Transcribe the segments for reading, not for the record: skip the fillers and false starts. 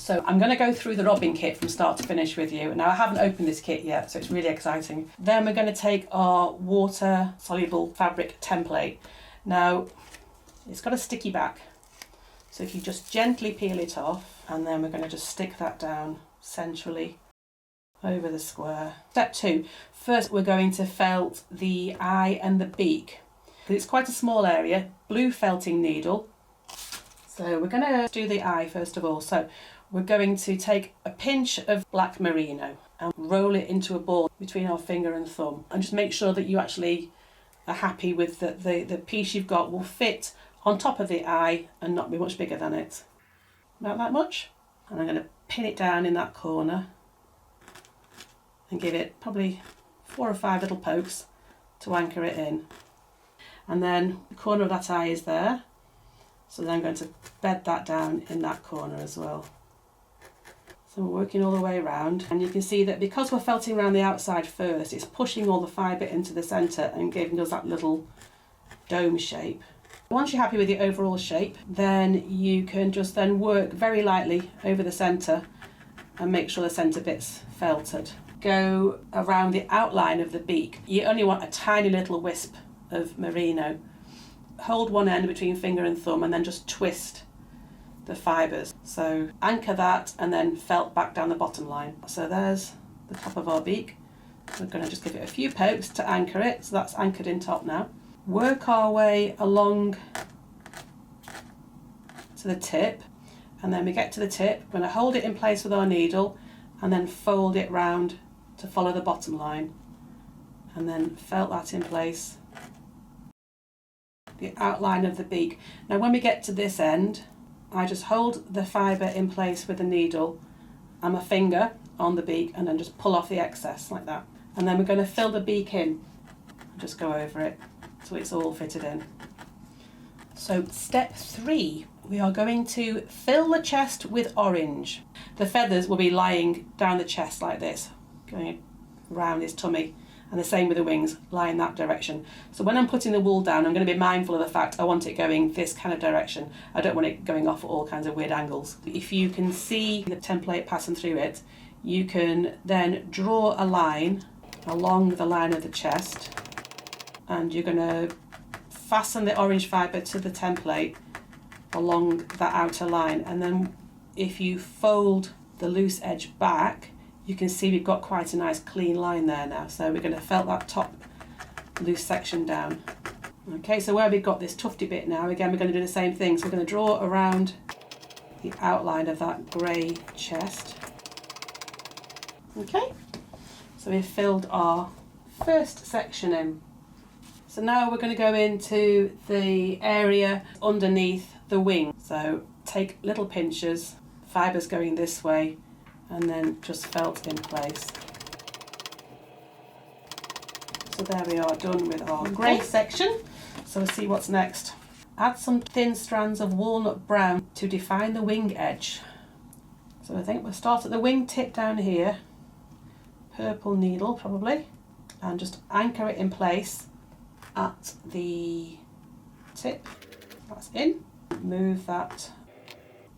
So I'm going to go through the robin kit from start to finish with you. Now I haven't opened this kit yet, so it's really exciting. Then we're going to take our water soluble fabric template. Now it's got a sticky back, so if you just gently peel it off, and then we're going to just stick that down centrally over the square. Step 2, first we're going to felt the eye and the beak. It's quite a small area, blue felting needle. So we're going to do the eye first of all. So we're going to take a pinch of black merino and roll it into a ball between our finger and thumb, and just make sure that you actually are happy with the piece you've got will fit on top of the eye and not be much bigger than it. About that much. And I'm going to pin it down in that corner and give it probably 4 or 5 little pokes to anchor it in. And then the corner of that eye is there, so then I'm going to bed that down in that corner as well. So we're working all the way around, and you can see that because we're felting around the outside first, it's pushing all the fibre into the centre and giving us that little dome shape. Once you're happy with the overall shape, then you can just then work very lightly over the centre and make sure the centre bit's felted. Go around the outline of the beak. You only want a tiny little wisp of merino. Hold one end between finger and thumb and then just twist the fibres. So anchor that and then felt back down the bottom line. So there's the top of our beak. We're going to just give it a few pokes to anchor it, so that's anchored in top now. Work our way along to the tip, and then we get to the tip. We're going to hold it in place with our needle and then fold it round to follow the bottom line, and then felt that in place, the outline of the beak. Now when we get to this end, I just hold the fibre in place with the needle and my finger on the beak, and then just pull off the excess like that. And then we're going to fill the beak in, just go over it so it's all fitted in. So step 3, we are going to fill the chest with orange. The feathers will be lying down the chest like this, going around his tummy, and the same with the wings, lying that direction. So when I'm putting the wool down, I'm going to be mindful of the fact I want it going this kind of direction. I don't want it going off at all kinds of weird angles. If you can see the template passing through it, you can then draw a line along the line of the chest, and you're going to fasten the orange fibre to the template along that outer line, and then if you fold the loose edge back, you can see we've got quite a nice clean line there now. So we're going to felt that top loose section down. Okay, so where we've got this tufty bit now, again we're going to do the same thing. So we're going to draw around the outline of that grey chest. Okay, so we've filled our first section in. So now we're going to go into the area underneath the wing. So take little pinches, fibres going this way, and then just felt in place. So there we are, done with our grey section. So we'll see what's next. Add some thin strands of walnut brown to define the wing edge. So I think we'll start at the wing tip down here, purple needle probably, and just anchor it in place at the tip. That's in. Move that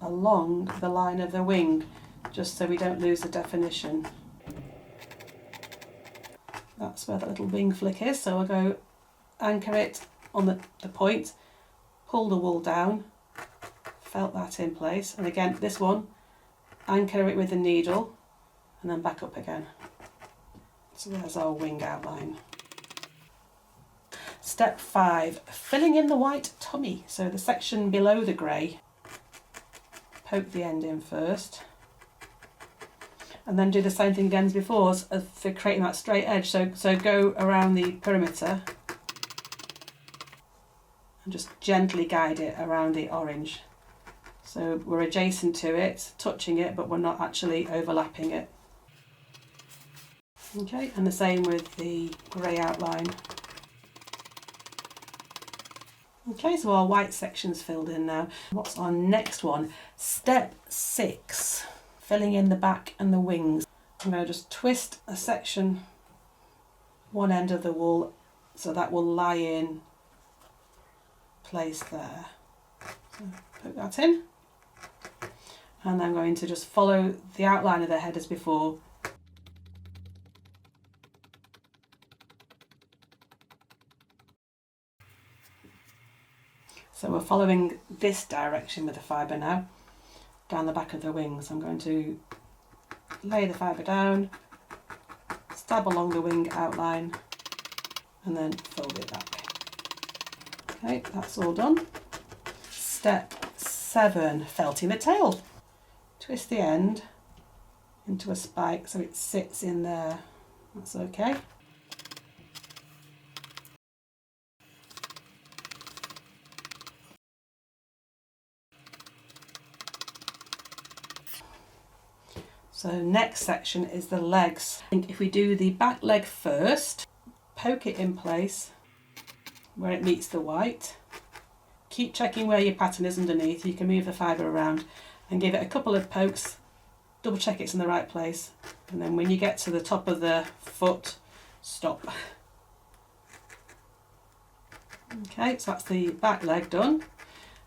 along the line of the wing, just so we don't lose the definition. That's where that little wing flick is, so I'll go anchor it on the point, pull the wool down, felt that in place, and again this one, anchor it with the needle and then back up again. So there's our wing outline. Step 5, filling in the white tummy, so the section below the grey. Poke the end in first, and then do the same thing again as before for creating that straight edge. So go around the perimeter and just gently guide it around the orange. So we're adjacent to it, touching it, but we're not actually overlapping it. Okay, and the same with the grey outline. Okay, so our white section's filled in now. What's our next one? Step 6, filling in the back and the wings. I'm going to just twist a section, one end of the wool, so that will lie in place there. So poke that in. And I'm going to just follow the outline of the head as before. So we're following this direction with the fibre now, down the back of the wings. I'm going to lay the fibre down, stab along the wing outline, and then fold it back. Okay, that's all done. Step 7, felting the tail. Twist the end into a spike so it sits in there. That's okay. So next section is the legs. I think if we do the back leg first, poke it in place where it meets the white. Keep checking where your pattern is underneath. You can move the fibre around and give it a couple of pokes, double check it's in the right place, and then when you get to the top of the foot, stop. Okay, so that's the back leg done,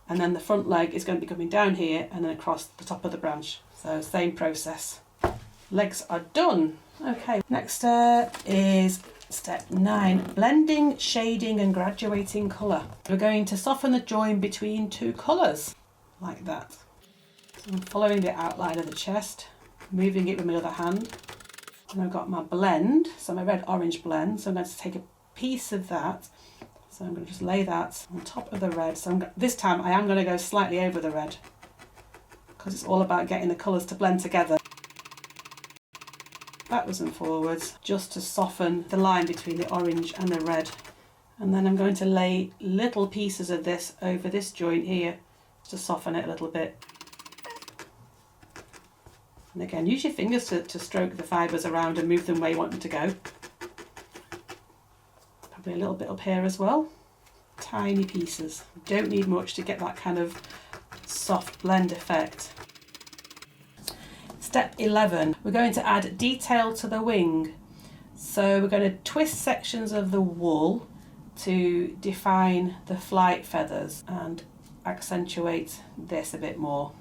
and then the front leg is going to be coming down here and then across the top of the branch. So same process. Legs are done. Okay, next step is step 9, blending, shading and graduating colour. We're going to soften the join between two colours, like that. So I'm following the outline of the chest, moving it with my other hand. And I've got my blend, so my red-orange blend, so I'm going to take a piece of that. So I'm going to just lay that on top of the red. So this time I am going to go slightly over the red, because it's all about getting the colours to blend together. Backwards and forwards, just to soften the line between the orange and the red. And then I'm going to lay little pieces of this over this joint here to soften it a little bit. And again, use your fingers to stroke the fibres around and move them where you want them to go. Probably a little bit up here as well. Tiny pieces. You don't need much to get that kind of soft blend effect. Step 11, we're going to add detail to the wing. So we're going to twist sections of the wool to define the flight feathers and accentuate this a bit more.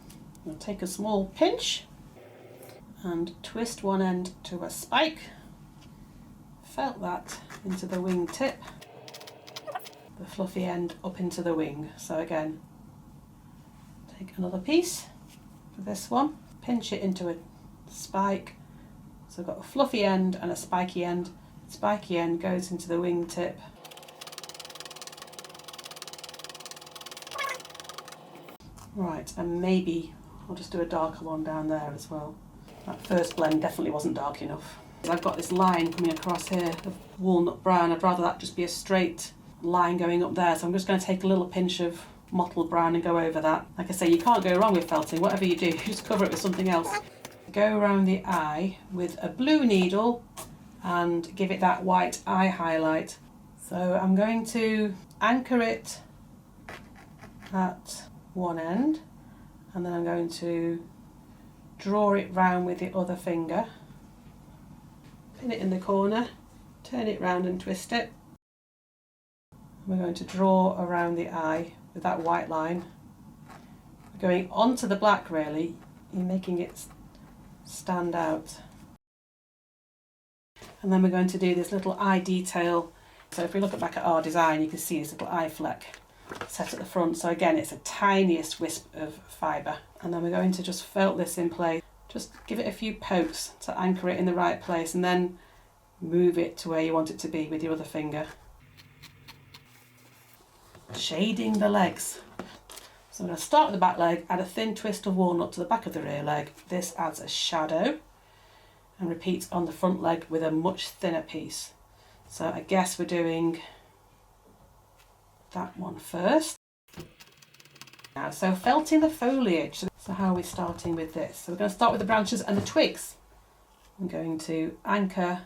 We'll take a small pinch and twist one end to a spike, felt that into the wing tip, the fluffy end up into the wing. So again, take another piece for this one, pinch it into a spike, so I've got a fluffy end and a spiky end. Spiky end goes into the wing tip. Right, and maybe I'll just do a darker one down there as well. That first blend definitely wasn't dark enough. I've got this line coming across here of walnut brown. I'd rather that just be a straight line going up there, so I'm just going to take a little pinch of mottled brown and go over that. Like I say, you can't go wrong with felting. Whatever you do, you just cover it with something else. Go around the eye with a blue needle and give it that white eye highlight. So I'm going to anchor it at one end, and then I'm going to draw it round with the other finger, pin it in the corner, turn it round and twist it. We're going to draw around the eye with that white line. We're going onto the black really, you're making it stand out. And then we're going to do this little eye detail. So if we look back at our design, you can see this little eye fleck set at the front. So again, it's the tiniest wisp of fibre. And then we're going to just felt this in place. Just give it a few pokes to anchor it in the right place, and then move it to where you want it to be with your other finger. Shading the legs. So I'm going to start with the back leg, add a thin twist of walnut to the back of the rear leg. This adds a shadow, and repeat on the front leg with a much thinner piece. So I guess we're doing that one first. Now, so felting the foliage. So how are we starting with this? So we're going to start with the branches and the twigs. I'm going to anchor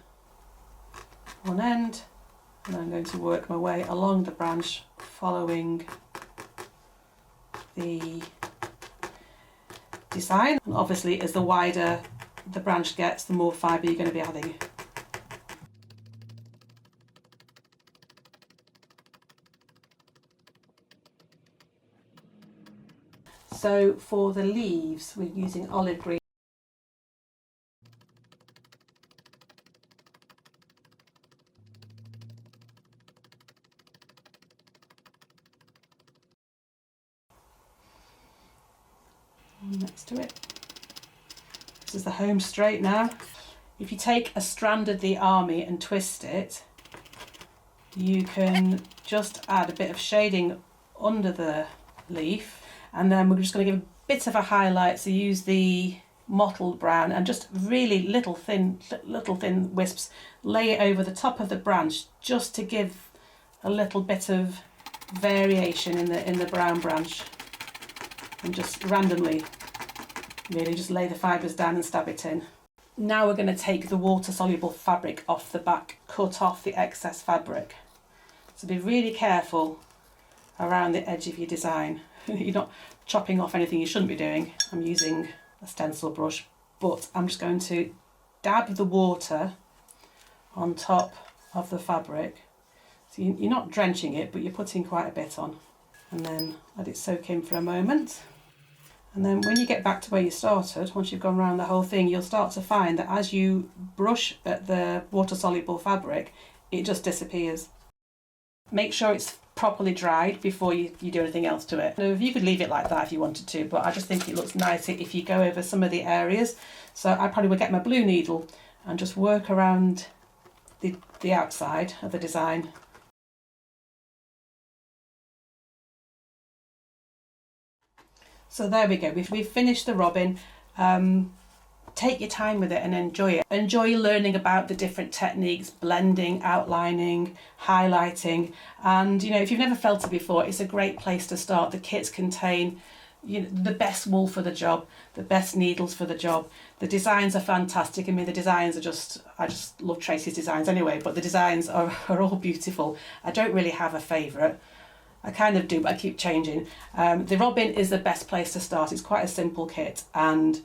one end, and I'm going to work my way along the branch, following the design. And obviously, as the wider the branch gets, the more fibre you're going to be adding. So for the leaves, we're using olive green. Next to it. This is the home straight now. If you take a strand of the army and twist it, you can just add a bit of shading under the leaf, and then we're just going to give a bit of a highlight, so use the mottled brown and just really little thin wisps, lay it over the top of the branch just to give a little bit of variation in the brown branch, and just randomly really just lay the fibres down and stab it in. Now we're going to take the water soluble fabric off the back, cut off the excess fabric. So be really careful around the edge of your design. You're not chopping off anything you shouldn't be doing. I'm using a stencil brush, but I'm just going to dab the water on top of the fabric. So you're not drenching it, but you're putting quite a bit on, and then let it soak in for a moment. And then when you get back to where you started, once you've gone around the whole thing, you'll start to find that as you brush at the water-soluble fabric, it just disappears. Make sure it's properly dried before you do anything else to it. Now, you could leave it like that if you wanted to, but I just think it looks nicer if you go over some of the areas. So I probably would get my blue needle and just work around the outside of the design. So there we go, we've finished the robin. Take your time with it and enjoy it. Enjoy learning about the different techniques, blending, outlining, highlighting. And you know, if you've never felted before, it's a great place to start. The kits contain, you know, the best wool for the job, the best needles for the job. The designs are fantastic. I mean, the designs are just, I just love Tracey's designs anyway, but the designs are all beautiful. I don't really have a favourite. I kind of do, but I keep changing. The robin is the best place to start. It's quite a simple kit, and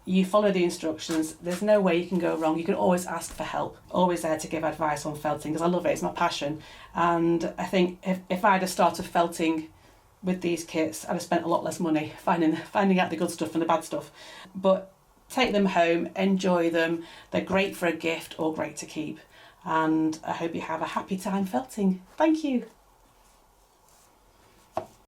you follow the instructions. There's no way you can go wrong. You can always ask for help. Always there to give advice on felting, because I love it. It's my passion. And I think if I'd have started felting with these kits, I'd have spent a lot less money finding out the good stuff and the bad stuff. But take them home, enjoy them. They're great for a gift or great to keep. And I hope you have a happy time felting. Thank you.